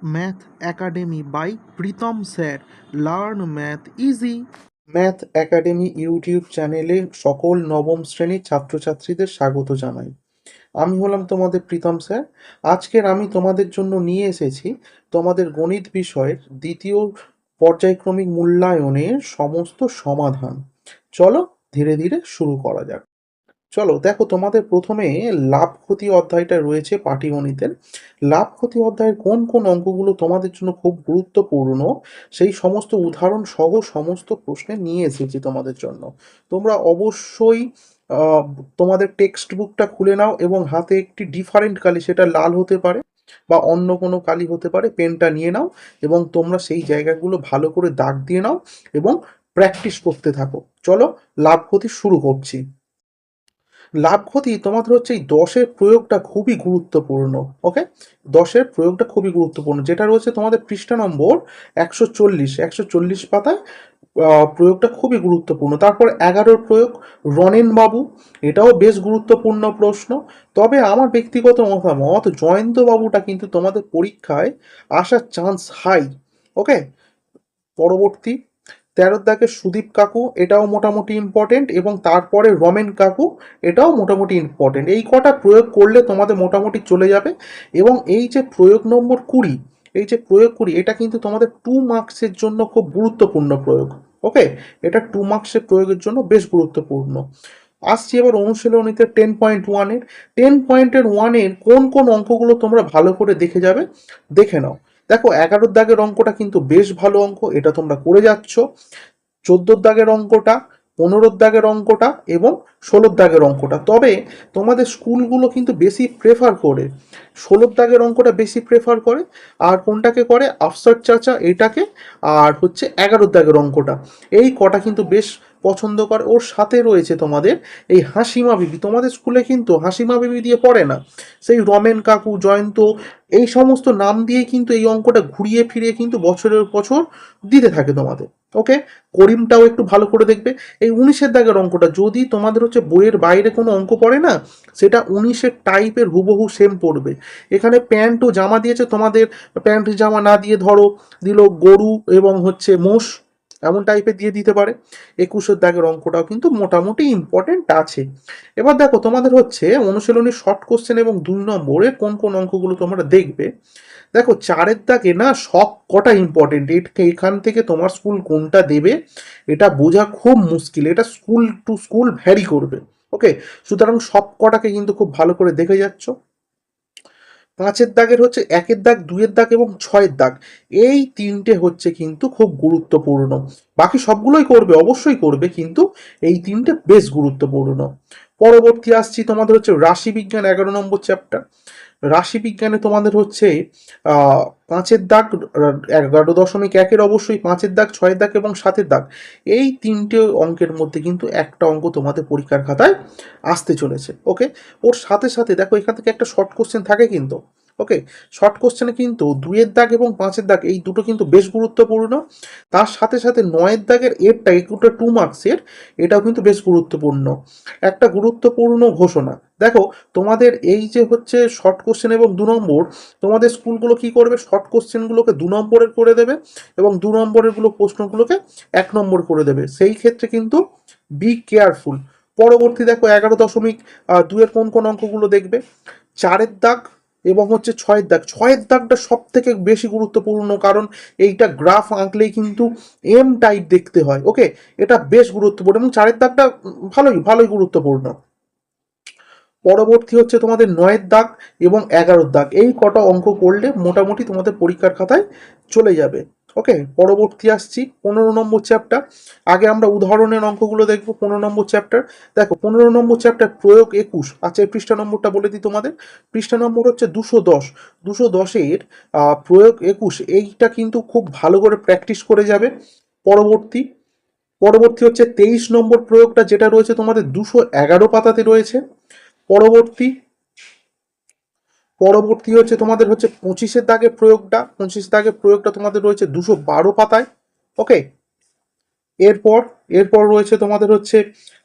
Math academy by Pritam sir, learn math easy. Math academy YouTube চ্যানেলে সকল নবম শ্রেণীর ছাত্রছাত্রীদের স্বাগত জানাই। আমি হলাম তোমাদের প্রীতম স্যার। আজকের আমি তোমাদের জন্য নিয়ে এসেছি তোমাদের গণিত বিষয়ের দ্বিতীয় পর্যায়ক্রমিক মূল্যায়নের সমস্ত সমাধান। চলো ধীরে ধীরে শুরু করা যাক। চলো দেখো, তোমাদের প্রথমে লাভ ক্ষতি অধ্যায়টা রয়েছে পাটিগণিতের। লাভ ক্ষতি অধ্যায়ের কোন কোন অঙ্কগুলো তোমাদের জন্য খুব গুরুত্বপূর্ণ সেই সমস্ত উদাহরণ সহ সমস্ত প্রশ্নে নিয়ে এসেছি তোমাদের জন্য। তোমরা অবশ্যই আহ, তোমাদের টেক্সট বুকটা খুলে নাও এবং হাতে একটি ডিফারেন্ট কালি, সেটা লাল হতে পারে বা অন্য কোনো কালি হতে পারে, পেনটা নিয়ে নাও এবং তোমরা সেই জায়গাগুলো ভালো করে দাগ দিয়ে নাও এবং প্র্যাকটিস করতে থাকো। চলো লাভ ক্ষতি শুরু করছি। লাভ ক্ষতি তোমাদের হচ্ছে এই দশের প্রয়োগটা খুবই গুরুত্বপূর্ণ। ওকে, দশের প্রয়োগটা খুবই গুরুত্বপূর্ণ, যেটা রয়েছে তোমাদের পৃষ্ঠা নম্বর 140 পাতায়। প্রয়োগটা খুবই গুরুত্বপূর্ণ। তারপর 11 প্রয়োগ, রনেন বাবু, এটাও বেশ গুরুত্বপূর্ণ প্রশ্ন। তবে আমার ব্যক্তিগত মতামত, জয়ন্ত বাবুটা কিন্তু তোমাদের পরীক্ষায় আসার চান্স হাই। ওকে, পরবর্তী 13 দাগে সুদীপ কাকু, এটাও মোটামুটি ইম্পর্টেন্ট, এবং তারপরে রমেন কাকু, এটাও মোটামুটি ইম্পর্টেন্ট। এই কটা প্রয়োগ করলে তোমাদের মোটামুটি চলে যাবে। এবং এই যে প্রয়োগ নম্বর 20, এই যে প্রয়োগ 20, এটা কিন্তু তোমাদের 2 মার্কসের জন্য খুব গুরুত্বপূর্ণ প্রয়োগ। ওকে, এটা 2 মার্কসের প্রয়োগের জন্য বেশ গুরুত্বপূর্ণ। আসছি এবার অনুশীলনীতে 10.1-এর। 10.1-এর কোন কোন অঙ্কগুলো তোমরা ভালো করে দেখে যাবে, দেখে নাও। দেখো, 11 দাগের অঙ্কটা কিন্তু বেশ ভালো অঙ্ক, এটা তোমরা করে যাচ্ছ। 14 দাগের অঙ্কটা, 15 দাগের অঙ্কটা এবং 16 দাগের অঙ্কটা। তবে তোমাদের স্কুলগুলো কিন্তু বেশি প্রেফার করে 16 দাগের অঙ্কটা বেশি প্রেফার করে। আর কোনটাকে করে? আফসার চাচা, এটাকে। আর হচ্ছে 11 দাগের অঙ্কটা, এই কটা কিন্তু বেশ পছন্দ করে। ওর সাথে রয়েছে তোমাদের এই হাসিমা বিবি। তোমাদের স্কুলে কিন্তু হাসিমা বিবি দিয়ে পড়ে না, সেই রমেন কাকু, জয়ন্ত, এই সমস্ত নাম দিয়ে কিন্তু এই অঙ্কটা ঘুরিয়ে ফিরিয়ে কিন্তু বছরের বছর দিতে থাকে তোমাদের। ওকে, করিমটাও একটু ভালো করে দেখবে। এই 19 দাগের অঙ্কটা, যদি তোমাদের হচ্ছে বইয়ের বাইরে কোনো অঙ্ক পড়ে না, সেটা 19 টাইপের হুবহু সেম পড়বে। এখানে প্যান্ট ও জামা দিয়েছে, তোমাদের প্যান্ট জামা না দিয়ে ধরো দিল গরু এবং হচ্ছে মোষ, এমন টাইপের দিয়ে দিতে পারে। 21 দাগের অঙ্কটাও কিন্তু মোটামুটি ইম্পর্টেন্ট আছে। এবার দেখো, তোমাদের হচ্ছে অনুশীলনী শর্ট কোশ্চেন এবং 2 নম্বরে কোন কোন অঙ্কগুলো তোমরা দেখবে। দেখো, 4 দাগে না সব কটা ইম্পর্টেন্ট। এখান থেকে তোমার স্কুল কোনটা দেবে এটা বোঝা খুব মুশকিল, এটা স্কুল টু স্কুল ভ্যারি করবে। ওকে, সুতরাং সব কটাকে কিন্তু খুব ভালো করে দেখে যাচ্ছ। 5 দাগের হচ্ছে 1 দাগ, 2 দাগ এবং 6 দাগ, এই তিনটে হচ্ছে কিন্তু খুব গুরুত্বপূর্ণ। বাকি সবগুলোই করবে, অবশ্যই করবে, কিন্তু এই তিনটে বেশ গুরুত্বপূর্ণ। পরবর্তী আসছি তোমাদের হচ্ছে রাশি বিজ্ঞান 11 নম্বর চ্যাপ্টার। রাশি বিজ্ঞানে তোমাদের হচ্ছে 5 দাগ, 11.1-এর অবশ্যই 5 দাগ, 6 দাগ এবং 7 দাগ, এই তিনটে অঙ্কের মধ্যে কিন্তু একটা অঙ্ক তোমাদের পরীক্ষার খাতায় আসতে চলেছে। ওকে, ওর সাথে সাথে দেখো, এখান থেকে একটা শর্ট কোশ্চেন থাকে কিন্তু। ওকে, শর্ট কোশ্চেনে কিন্তু 2 দাগ এবং 5 দাগ, এই দুটো কিন্তু বেশ গুরুত্বপূর্ণ। তার সাথে সাথে 9 দাগের এরটা, এগুলো 2 মার্কসের, এটাও কিন্তু বেশ গুরুত্বপূর্ণ। একটা গুরুত্বপূর্ণ ঘোষণা, দেখো, তোমাদের এই যে হচ্ছে শর্ট কোশ্চেন এবং 2 নম্বর, তোমাদের স্কুলগুলো কি করবে, শর্ট কোশ্চেনগুলোকে 2 নম্বরের করে দেবে এবং 2 নম্বরের প্রশ্নগুলোকে 1 নম্বর করে দেবে। সেই ক্ষেত্রে কিন্তু বি কেয়ারফুল। পরবর্তী দেখো, 11.2-এর কোন কোন অঙ্কগুলো দেখবে। 4 দাগ এবং হচ্ছে 6 দাগ। 6 দাগটা সব থেকে বেশি গুরুত্বপূর্ণ, কারণ এইটা গ্রাফ আঁকলেই কিন্তু এম টাইপ দেখতে হয়। ওকে, এটা বেশ গুরুত্বপূর্ণ এবং 4 দাগটা ভালোই ভালোই গুরুত্বপূর্ণ। পরবর্তী হচ্ছে তোমাদের 9 দাগ এবং 11 দাগ, এই কটা অঙ্ক করলে মোটামুটি তোমাদের পরীক্ষার খাতায় চলে যাবে। ওকে, পরবর্তী আসছি 15 নম্বর চ্যাপ্টার। আগে আমরা উদাহরণের অঙ্কগুলো দেখবো। 15 নম্বর চ্যাপ্টার, দেখো 15 নম্বর চ্যাপ্টার প্রয়োগ 21। আচ্ছা, এই পৃষ্ঠা নম্বরটা বলে দিই তোমাদের। পৃষ্ঠা নম্বর হচ্ছে 210। 210-এর প্রয়োগ 21, এইটা কিন্তু খুব ভালো করে প্র্যাকটিস করে যাবে। পরবর্তী পরবর্তী হচ্ছে 23 নম্বর প্রয়োগটা, যেটা রয়েছে তোমাদের 211 পাতাতে রয়েছে। পরবর্তী পরবর্তী হচ্ছে তোমাদের হচ্ছে 25 দাগের প্রয়োগটা। 25 দাগের প্রয়োগটা তোমাদের রয়েছে 212 পাতায়। ওকে, এরপর এরপর রয়েছে তোমাদের হচ্ছে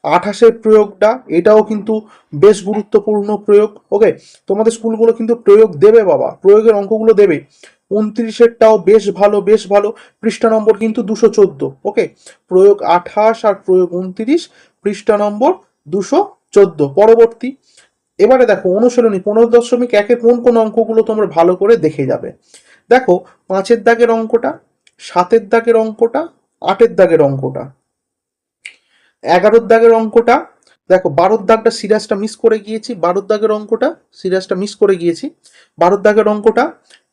28-এর প্রয়োগটা, এটাও কিন্তু বেশ গুরুত্বপূর্ণ প্রয়োগ। ওকে, তোমাদের স্কুলগুলো কিন্তু প্রয়োগ দেবে বাবা, প্রয়োগের অঙ্কগুলো দেবে। 29-এরটাও বেশ ভালো, বেশ ভালো। পৃষ্ঠা নম্বর কিন্তু 214। ওকে, প্রয়োগ 28 আর প্রয়োগ 29, পৃষ্ঠা নম্বর 214। পরবর্তী, এবারে দেখো অনুশীলনী 15.1-এর কোন কোন অঙ্কগুলো তোমরা ভালো করে দেখে যাবে। দেখো 5-এর দাগের অঙ্কটা, 7-এর দাগের অঙ্কটা, 8-এর দাগের অঙ্কটা, 11-র দাগের অঙ্কটা। দেখো 12-র দাগটা সিরিয়াসটা মিস করে গিয়েছি, 12-র দাগের অঙ্কটা সিরিয়াসটা মিস করে গিয়েছি। 12-র দাগের অঙ্কটা,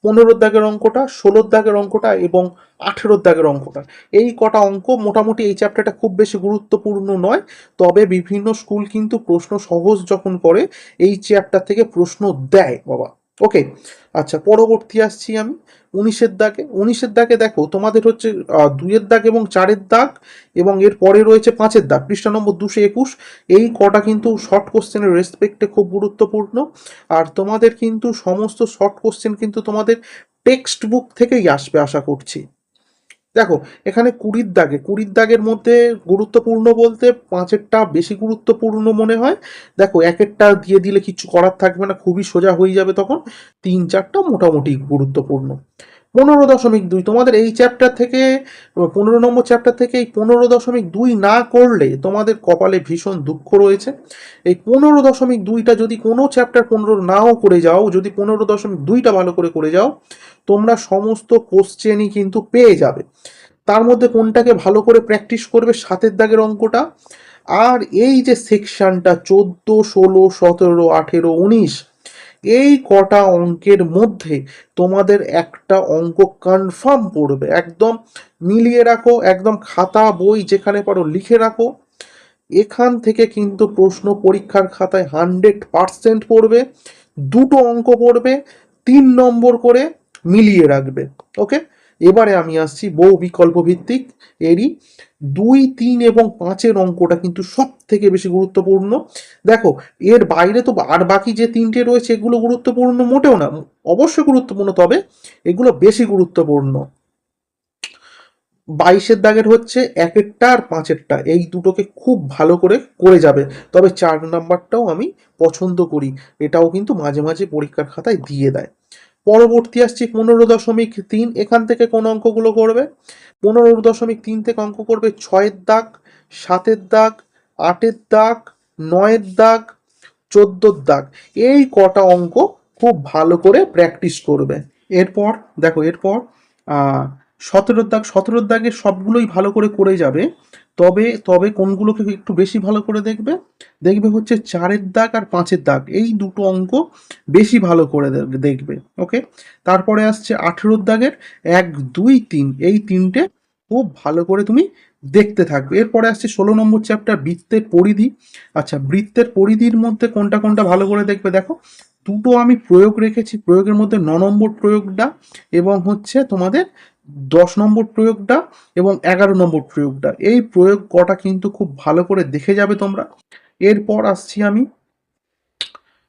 15-র দাগের অঙ্কটা, 16-র দাগের অঙ্কটা এবং 18-র দাগের অঙ্কটা। এই কটা অঙ্ক মোটামুটি এই চ্যাপ্টারটা খুব বেশি গুরুত্বপূর্ণ নয়, তবে বিভিন্ন স্কুল কিন্তু প্রশ্ন সহজ যখন করে এই চ্যাপ্টার থেকে প্রশ্ন দেয় বাবা। ওকে, আচ্ছা পরবর্তী আসছি আমি 19-এর দাগে। 19-এর দাগে দেখো তোমাদের হচ্ছে 2-এর দাগ এবং 4-এর দাগ এবং এর পরে রয়েছে 5-এর দাগ, পৃষ্ঠা নম্বর 221। এই কটা কিন্তু শর্ট কোশ্চেনের রেসপেক্টে খুব গুরুত্বপূর্ণ। আর তোমাদের কিন্তু সমস্ত শর্ট কোশ্চেন কিন্তু তোমাদের টেক্সট বুক থেকেই আসবে আশা করছি। দেখো এখানে 20-র দাগে, 20-র দাগের মধ্যে গুরুত্বপূর্ণ বলতে 5-এরটা বেশি গুরুত্বপূর্ণ মনে হয়। দেখো 1-এরটা দিয়ে দিলে কিছু করার থাকবে না, খুবই সোজা হয়ে যাবে তখন। 3-4টা মোটামুটি গুরুত্বপূর্ণ। 15.2 তোমাদের এই চ্যাপ্টার থেকে, 15 নম্বর চ্যাপ্টার থেকে এই 15.2 না করলে তোমাদের কপালে ভীষণ দুঃখ রয়েছে। এই 15.2টা যদি কোনো চ্যাপ্টার 15 নাও করে যাও, যদি 15.2টা ভালো করে করে যাও, তোমরা সমস্ত কোশ্চেনই কিন্তু পেয়ে যাবে। তার মধ্যে কোনটাকে ভালো করে প্র্যাকটিস করবে, 7-এর দাগের অঙ্কটা। আর এই যে সেকশনটা 14, 16, 17, 18, 19, এই কটা অঙ্কের মধ্যে তোমাদের একটা অঙ্ক কনফার্ম পড়বে, একদম মিলিয়ে রাখো, একদম খাতা বই যেখানে পারো লিখে রাখো। এখান থেকে কিন্তু প্রশ্ন পরীক্ষার খাতায় 100% পড়বে। দুটো অঙ্ক পড়বে, 3 নম্বর করে মিলিয়ে রাখবে। ওকে, এবারে আমি আসছি বহু বিকল্প ভিত্তিক। এরই 2, 3 এবং 5-এর অঙ্কটা কিন্তু সব থেকে বেশি গুরুত্বপূর্ণ। দেখো এর বাইরে তো আর বাকি যে 3টে রয়েছে এগুলো গুরুত্বপূর্ণ মোটেও না, অবশ্যই গুরুত্বপূর্ণ, তবে এগুলো বেশি গুরুত্বপূর্ণ। 22-এর দাগের হচ্ছে 1-এরটা আর 5-এরটা, এই দুটোকে খুব ভালো করে করে যাবে। তবে 4 নাম্বারটাও আমি পছন্দ করি, এটাও কিন্তু মাঝে মাঝে পরীক্ষার খাতায় দিয়ে দেয়। পরবর্তী আসছি 15.3। এখান থেকে কোন অঙ্কগুলো করবে? 15.3 থেকে অঙ্ক করবে 6-এর দাগ, 7-এর দাগ, 8-এর দাগ, 9-এর দাগ, 14-র দাগ। এই কটা অঙ্ক খুব ভালো করে প্র্যাকটিস করবে। এরপর দেখো, এরপর 17-র দাগ, 17-র দাগে সবগুলোই ভালো করে করে যাবে। তবে তবে কোনগুলোকে একটু বেশি ভালো করে দেখবে, দেখবে হচ্ছে 4-এর দাগ আর 5-এর দাগ, এই দুটো অঙ্ক বেশি ভালো করে দেখবে। ওকে, তারপরে আসছে 18-র দাগের 1, 2, 3, এই তিনটে খুব ভালো করে তুমি দেখতে থাকবে। এরপরে আসছে 16 নম্বর চ্যাপ্টার বৃত্তের পরিধি। আচ্ছা, বৃত্তের পরিধির মধ্যে কোনটা কোনটা ভালো করে দেখবে দেখো। দুটো আমি প্রয়োগ রেখেছি, প্রয়োগের মধ্যে 9 নম্বর প্রয়োগটা এবং হচ্ছে তোমাদের 10 নম্বর প্রয়োগটা এবং 11 নম্বর প্রয়োগটা, এই প্রয়োগ কটা কিন্তু খুব ভালো করে দেখে যাবে তোমরা। এরপর আসছি আমি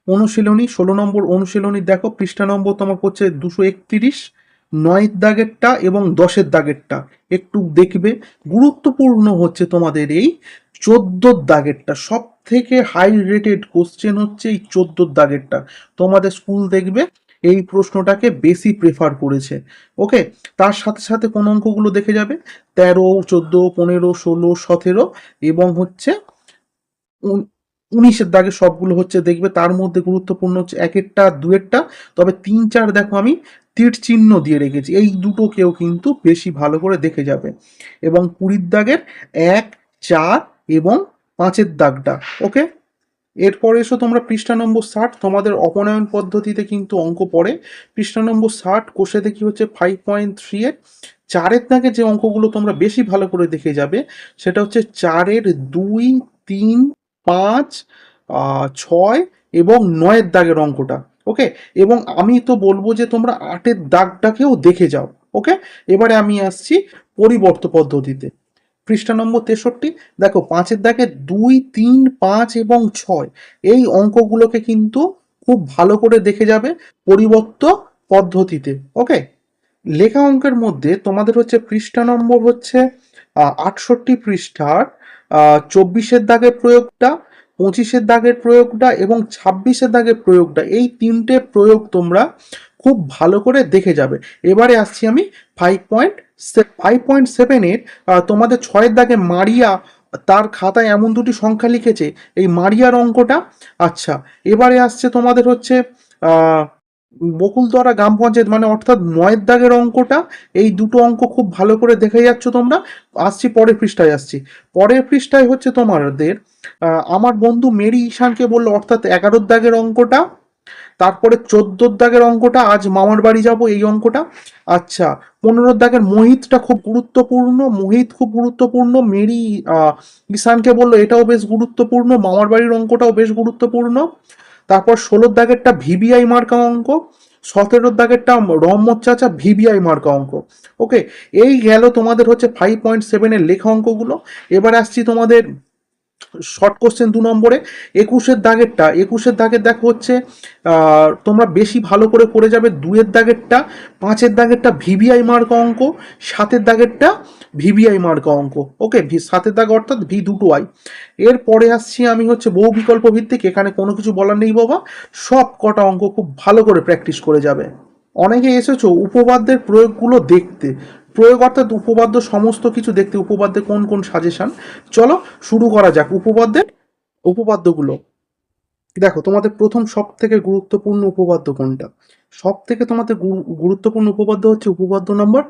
অনুশীলনী 16 নম্বর অনুশীলনী। দেখো পৃষ্ঠা নম্বর তোমার হচ্ছে 231, 9-এর দাগেরটা এবং 10-এর দাগেরটা একটু দেখবে। গুরুত্বপূর্ণ হচ্ছে তোমাদের এই 14-র দাগেরটা, সব থেকে হাই রেটেড কোশ্চেন হচ্ছে এই 14-র দাগেরটা। তোমাদের স্কুল দেখবে এই প্রশ্নটাকে বেশি প্রেফার করেছে। ওকে, তার সাথে সাথে কোন অঙ্কগুলো দেখে যাবে, 13, 14, 15, 16, 17 এবং হচ্ছে 19-এর দাগে সবগুলো হচ্ছে দেখবে। তার মধ্যে গুরুত্বপূর্ণ হচ্ছে 1-এরটা, 2-এরটা, তবে 3, 4 দেখো আমি তীর চিহ্ন দিয়ে রেখেছি, এই দুটো কেউ কিন্তু বেশি ভালো করে দেখে যাবে। এবং 20-র দাগের 1, 4 এবং 5-এর দাগটা। ওকে, এরপরে এসো তোমরা পৃষ্ঠা নম্বর 60। তোমাদের অপনয়ন পদ্ধতিতে কিন্তু অঙ্ক পড়ে। পৃষ্ঠা নম্বর 60 কোষে দেখি হচ্ছে 5.3 এর 4-এর দাগে যে অঙ্কগুলো তোমরা বেশি ভালো করে দেখে যাবে সেটা হচ্ছে 4-এর 2, 3, 5, 6 এবং 9-এর দাগের অঙ্কটা। ওকে, এবং আমি তো বলবো যে তোমরা 8-এর দাগটাকেও দেখে যাও। ওকে, এবারে আমি আসছি পরিবর্ত পদ্ধতিতে। পৃষ্ঠা নম্বর 63। দেখো 5-এর দাগে 2, 3, 5 এবং 6, এই অঙ্কগুলোকে কিন্তু খুব ভালো করে দেখে যাবে পরিবর্ত পদ্ধতিতে। ওকে, লেখা অঙ্কের মধ্যে তোমাদের হচ্ছে পৃষ্ঠা নম্বর হচ্ছে 68 পৃষ্ঠার 24-এর দাগের প্রয়োগটা, 25-এর দাগের প্রয়োগটা এবং 26-এর দাগের প্রয়োগটা, এই তিনটে প্রয়োগ তোমরা খুব ভালো করে দেখে যাবে। এবারে আসছি আমি 5.7 তোমাদের 6-এর দাগে মারিয়া, তার খাতায় এমন দুটি সংখ্যা লিখেছে, এই মারিয়ার অঙ্কটা। আচ্ছা, এবারে আসছে তোমাদের হচ্ছে আহ বকুলতলা গ্রাম পঞ্চায়েত, মানে অর্থাৎ 9-এর দাগের অঙ্কটা। এই দুটো অঙ্ক খুব ভালো করে দেখে যাচ্ছ তোমরা। আসছি পরের পৃষ্ঠায়, আসছি পরের পৃষ্ঠায় হচ্ছে তোমাদের আমার বন্ধু মেরি ঈশানকে বললো, অর্থাৎ 11-এর দাগের অঙ্কটা। তারপরে 14-এর দাগের অঙ্কটা, আজ মামার বাড়ি যাব, এই অঙ্কটা। আচ্ছা, 15-এর দাগের মোহিতটা খুব গুরুত্বপূর্ণ, মোহিত খুব গুরুত্বপূর্ণ, মেরি ঈশানকে বললো, এটাও বেশ গুরুত্বপূর্ণ, মামার বাড়ির অঙ্কটাও বেশ গুরুত্বপূর্ণ। তারপর 16-এর দাগেরটা ভিভিআই মার্কা অঙ্ক, 17-এর দাগেরটা রহমত চাচা ভিভিআই মার্কা অঙ্ক। ওকে, এই গেল তোমাদের হচ্ছে 5.7-এর লেখা অঙ্কগুলো। এবার আসছি তোমাদের শর্ট কোশ্চেন 2 নম্বরে। 21-এর দাগের দেখো হচ্ছে তোমরা বেশি ভালো করে করে যাবে 2-এর দাগেরটা, 5-এর দাগেরটা ভিভিআই মার্কা অঙ্ক, 7-এর দাগেরটা ভিভিআই মার্কা অঙ্ক। ওকে, 7-এর দাগ অর্থাৎ ভি দুটো আই। এরপরে আসছি আমি হচ্ছে বহু বিকল্প ভিত্তিক, এখানে কোনো কিছু বলার নেই বাবা, সব কটা অঙ্ক খুব ভালো করে প্র্যাকটিস করে যাবে। অনেকে এসেছো উপপাদ্যের প্রয়োগগুলো দেখতে, প্রয়োগ অর্থাৎ উপপাদ্য সমস্ত কিছু দেখতে, উপপাদ্যে কোন কোন সাজেশন। চলো শুরু করা যাক উপপাদ্যগুলো। দেখো, তোমাদের প্রথম সব থেকে গুরুত্বপূর্ণ উপপাদ্য কোনটা? সব থেকে তোমাদের গুরুত্বপূর্ণ উপপাদ্য হচ্ছে উপপাদ্য নম্বর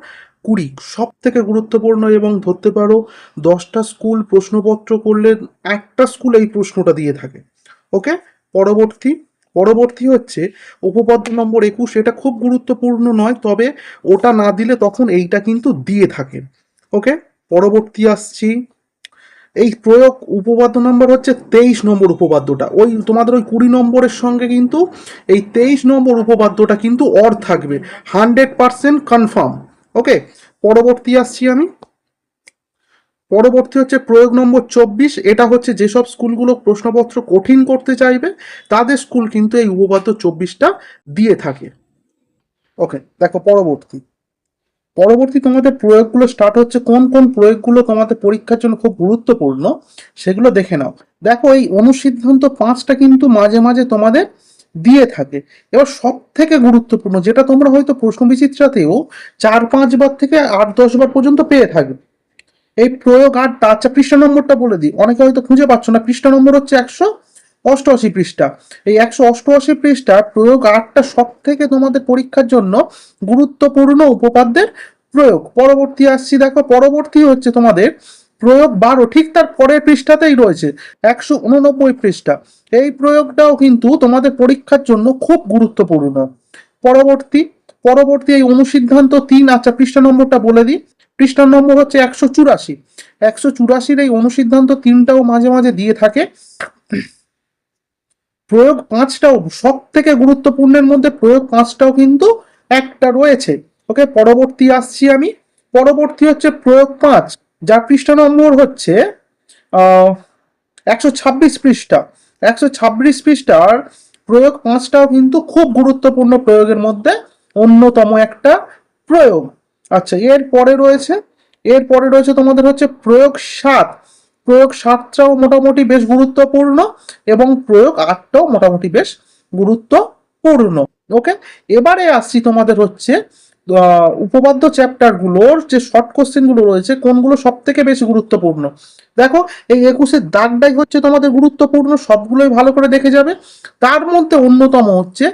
20। সব থেকে গুরুত্বপূর্ণ, এবং ধরতে পারো 10টা স্কুল প্রশ্নপত্র করলে একটা স্কুল এই প্রশ্নটা দিয়ে থাকে। ওকে, পরবর্তী পরবর্তী হচ্ছে উপপাদ্য নম্বর 21। এটা খুব গুরুত্বপূর্ণ নয়, তবে ওটা না দিলে তখন এইটা কিন্তু দিয়ে থাকে। ওকে, পরবর্তী আসছি, এই প্রয়োগ উপপাদ্য নম্বর হচ্ছে 23 নম্বর উপপাদ্যটা। ওই তোমাদের ওই 20 নম্বরের সঙ্গে কিন্তু এই 23 নম্বর উপপাদ্যটা কিন্তু অর থাকবে, 100% কনফার্ম। ওকে, পরবর্তী আসছি আমি, পরবর্তী হচ্ছে প্রয়োগ নম্বর 24। এটা হচ্ছে যেসব স্কুলগুলো প্রশ্নপত্র কঠিন করতে চাইবে তাদের স্কুল কিন্তু এই উপপাদ্য 24টা দিয়ে থাকে। ওকে, দেখো পরবর্তী তোমাদের প্রয়োগগুলো স্টার্ট হচ্ছে। কোন কোন প্রয়োগগুলো তোমাদের পরীক্ষার জন্য খুব গুরুত্বপূর্ণ সেগুলো দেখে নাও। দেখো, এই অনুসিদ্ধান্ত 5টা কিন্তু মাঝে মাঝে তোমাদের দিয়ে থাকে। এবার সব থেকে গুরুত্বপূর্ণ, যেটা তোমরা হয়তো প্রশ্ন বিচিত্রাতেও 4-5 বার থেকে 8-10 বার পর্যন্ত পেয়ে থাকবে, এই প্রয়োগ 8টা। আচ্ছা, পৃষ্ঠা নম্বরটা বলে দিই, অনেকে হয়তো খুঁজে পাচ্ছ না। পৃষ্ঠা নম্বর হচ্ছে 188 পৃষ্ঠা। এই 188 পৃষ্ঠা প্রয়োগ 8টা সব থেকে তোমাদের পরীক্ষার জন্য গুরুত্বপূর্ণ উপপাদ্যের প্রয়োগ। পরবর্তী আসছি, দেখো পরবর্তী হচ্ছে তোমাদের প্রয়োগ 12, ঠিক তার পরের পৃষ্ঠাতেই রয়েছে 189 পৃষ্ঠা। এই প্রয়োগটাও কিন্তু তোমাদের পরীক্ষার জন্য খুব গুরুত্বপূর্ণ। পরবর্তী পরবর্তী এই অনুসিদ্ধান্ত 3। আচ্ছা, পৃষ্ঠা নম্বরটা বলে দিই, পৃষ্ঠা নম্বর হচ্ছে 184। 184-র এই অনুসিদ্ধান্ত 3টাও মাঝে মাঝে দিয়ে থাকে। প্রয়োগ 5টাও সব থেকে গুরুত্বপূর্ণের মধ্যে প্রয়োগ 5টাও কিন্তু একটা রয়েছে। ওকে, পরবর্তী আসছি আমি, পরবর্তী হচ্ছে প্রয়োগ 5, যার পৃষ্ঠা নম্বর হচ্ছে 126 পৃষ্ঠা। 126 পৃষ্ঠার প্রয়োগ 5টাও কিন্তু খুব গুরুত্বপূর্ণ প্রয়োগের মধ্যে অন্যতম একটা প্রয়োগ। আচ্ছা, এরপরে রয়েছে তোমাদের হচ্ছে প্রয়োগ 7। প্রয়োগ 7টাও মোটামুটি বেশ গুরুত্বপূর্ণ, এবং প্রয়োগ 8টাও মোটামুটি বেশ গুরুত্বপূর্ণ। ওকে, এবারে আসছি তোমাদের হচ্ছে উপপাদ্য চ্যাপ্টারগুলোর যে শর্ট কোশ্চেনগুলো রয়েছে কোনগুলো সব থেকে বেশি গুরুত্বপূর্ণ। দেখো, এই 21-এর দাগটাই হচ্ছে তোমাদের গুরুত্বপূর্ণ, সবগুলোই ভালো করে দেখে যাবে। তার মধ্যে অন্যতম হচ্ছে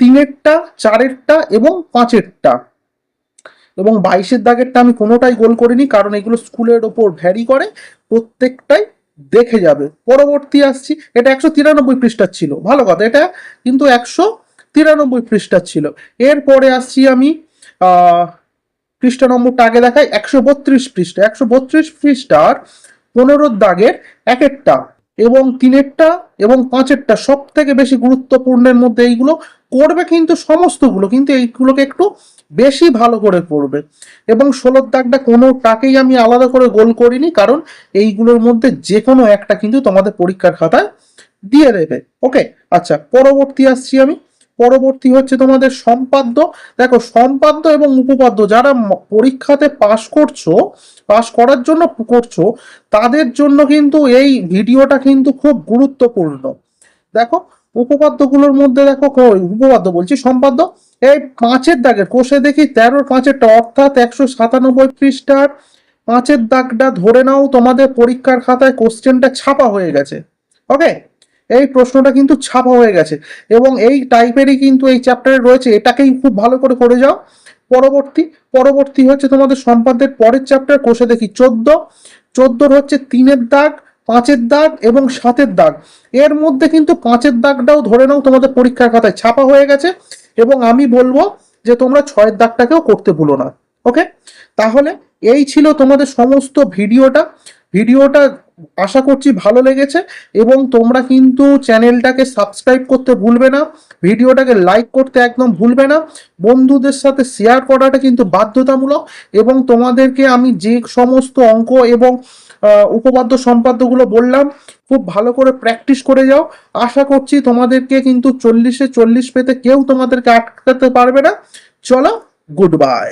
3-এরটা, 4-এরটা এবং 5-এরটা, এবং 22-এর দাগেরটা আমি কোনোটাই গোল করিনি, কারণ এগুলো স্কুলের ওপর ভ্যারি করে, প্রত্যেকটাই দেখে যাবে। পরবর্তী আসছি, এটা 193 পৃষ্ঠার ছিল, ভালো কথা, এটা কিন্তু 193 পৃষ্ঠার ছিল। এরপরে আসছি আমি পৃষ্ঠা নম্বরটা আগে দেখাই, 132 পৃষ্ঠা। 132 পৃষ্ঠার 15-এর দাগের 1-এরটা এবং 3-এরটা এবং 5-এরটা সব থেকে বেশি গুরুত্বপূর্ণের মধ্যে এইগুলো করবে, কিন্তু সমস্তগুলো কিন্তু এইগুলোকে একটু বেশি ভালো করে পড়বে। এবং 16-এর দাগটা কোনোটাকেই আমি আলাদা করে গোল করিনি, কারণ এইগুলোর মধ্যে যে কোনো একটা কিন্তু তোমাদের পরীক্ষার খাতায় দিয়ে দেবে। ওকে, আচ্ছা, পরবর্তী আসছি আমি, পরবর্তী হচ্ছে তোমাদের সম্পাদ্য। দেখো, সম্পাদ্য এবং উপপাদ্য যারা পরীক্ষাতে পাস করার জন্য করছো, তাদের জন্য কিন্তু এই ভিডিওটা কিন্তু খুব গুরুত্বপূর্ণ। দেখো, উপপাদ্যগুলোর মধ্যে দেখো, উপপাদ্য বলছি, সম্পাদ্য এই 5-এর দাগের কোষে দেখি 13-5-এরটা অর্থাৎ 197 পৃষ্ঠার 5-এর দাগটা ধরে নাও তোমাদের পরীক্ষার খাতায় কোশ্চেনটা ছাপা হয়ে গেছে। ওকে, এই প্রশ্নটা কিন্তু ছাপা হয়ে গেছে এবং এই টাইপেরই কিন্তু এই চ্যাপ্টারে রয়েছে, এটাকেই খুব ভালো করে করে যাও। পরবর্তী পরবর্তী হচ্ছে তোমাদের সম্পাদ্যের পরের চ্যাপ্টার, কোষে দেখি 14 হচ্ছে 3-এর দাগ, 5-এর দাগ এবং 7-এর দাগ। এর মধ্যে কিন্তু 5-এর দাগটাও ধরে নাও তোমাদের পরীক্ষার খাতায় ছাপা হয়ে গেছে এবং আমি বলবো যে তোমরা 6-এর দাগটাকেও করতে ভুলো না। ওকে, তাহলে এই ছিল তোমাদের সমস্ত ভিডিওটা আশা করছি ভালো লেগেছে এবং তোমরা কিন্তু চ্যানেলটাকে সাবস্ক্রাইব করতে ভুলবে না, ভিডিওটাকে লাইক করতে একদম ভুলবে না, বন্ধুদের সাথে শেয়ার করাটা কিন্তু বাধ্যতামূলক এবং তোমাদেরকে আমি যে সমস্ত অঙ্ক এবং উপপাদ্য সম্পাদ্যগুলো বললাম খুব ভালো করে প্র্যাকটিস করে যাও। আশা করছি তোমাদেরকে কিন্তু 40-এ 40 পেতে কেউ তোমাদেরকে আটকাতে পারবে না। চলো, গুড বাই।